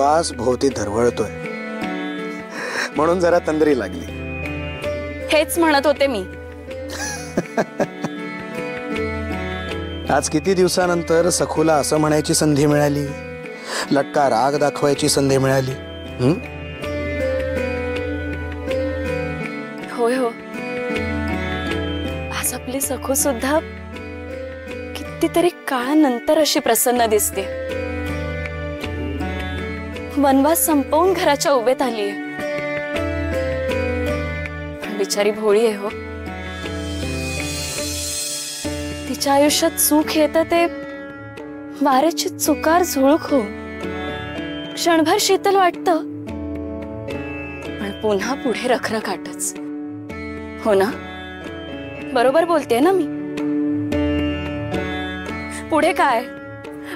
श्वास भोवती धरवळतोय म्हणून जरा तंद्री लागली। हेच म्हणत होते मी। आज किती दिवसानंतर सखूला असं म्हणायची संधी मिळाली, लटका राग दाखवायची संधी मिळाली। होय हो, आज आपली सखू सुद्धा कितीतरी काळानंतर अशी प्रसन्न दिसते। वनवास संपवून घराच्या उभेत आलीये। बिचारी भोळी आहे हो, तिच्या आयुष्यात सुख येतं ते वाऱ्याची चुकार झुळूक हो, क्षणभर शीतल वाटतं पण पुन्हा पुढे रखरखाटच। हो ना, बरोबर बोलते ना मी? पुढे काय,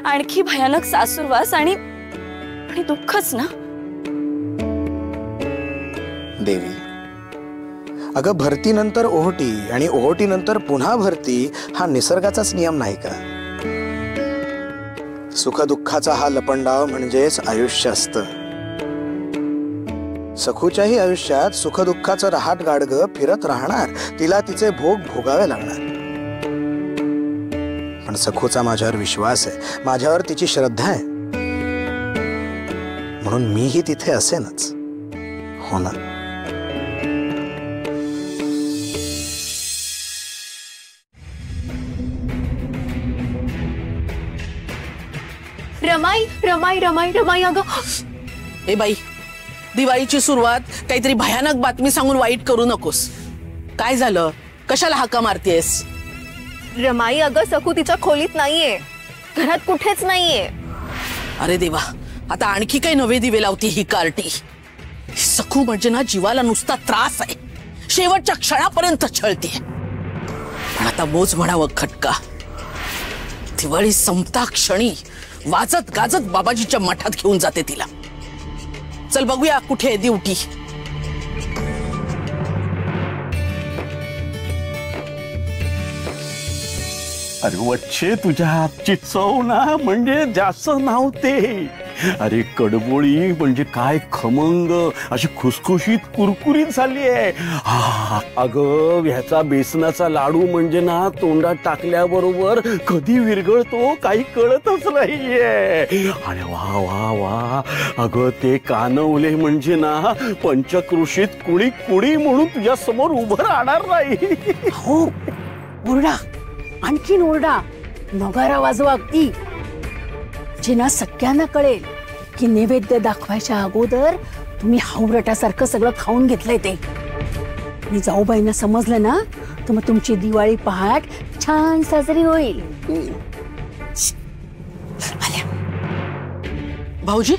आणखी भयानक सासूरवास आणि दुःखच ना। देवी, अगं भरतीनंतर ओहोटी आणि ओहोटीनंतर पुन्हा भरती हा निसर्गाचाच नियम नाही का? सुखदुःखाचा हा लपंडाव म्हणजेच आयुष्य असतं। सखूच्याही आयुष्यात सुखदुःखाचं रहाट गाडगं फिरत राहणार, तिला तिचे भोग भोगावे लागणार। पण सखूचा माझ्यावर विश्वास आहे, माझ्यावर तिची श्रद्धा आहे, म्हणून मीही तिथे असेनच। हो ना? रमाई रमाई रमाई रमाई, अगं ए बाई, दिवाळीची सुरुवात काहीतरी भयानक बातमी सांगून वाईट करू नकोस। काय झालं? कशाला हाका मारतेस? रमाई, अगं सखू तिच्या खोलीत नाहीये, घरात कुठेच नाहीये। अरे देवा, आता आणखी काही नवे दिवे लावती ही कार्टी। सखू म्हणजे ना जीवाला नुसता त्रास आहे, शेवटच्या क्षणापर्यंत छळते। पण आता मोज म्हणावं खटका, दिवाळी संपता क्षणी वाजत गाजत बाबाजीच्या मठात घेऊन जाते तिला। चल बघूया कुठे आहे दिवटी। अरे वच्छे, तुझ्या हातची चव ना म्हणजे जास्त नव्हते। अरे कडबोळी म्हणजे काय खमंग अशी खुसखुशीत कुरकुरीत झाली आहे। अगं ह्याचा बेसनाचा लाडू म्हणजे ना तोंडात टाकल्याबरोबर कधी विरघळतो काही कळतच नाहीये। अरे वा वा वा, अगं ते कानवले म्हणजे ना पंचक्रोशीत कुळी कुळी म्हणून तुझ्या समोर उभं राहणार नाही। हो, ओरडा, आणखीन ओरडा, नगारा वाजवा अगदी, जिना सगळ्यांना कळेल की नैवेद्य दाखवायच्या अगोदर तुम्ही हावरटासारखं सगळं खाऊन घेतलंय ते। आणि जाऊबाईंना समजलं ना तर मग तुमची दिवाळी पहाट छान साजरी होईल। भाऊजी,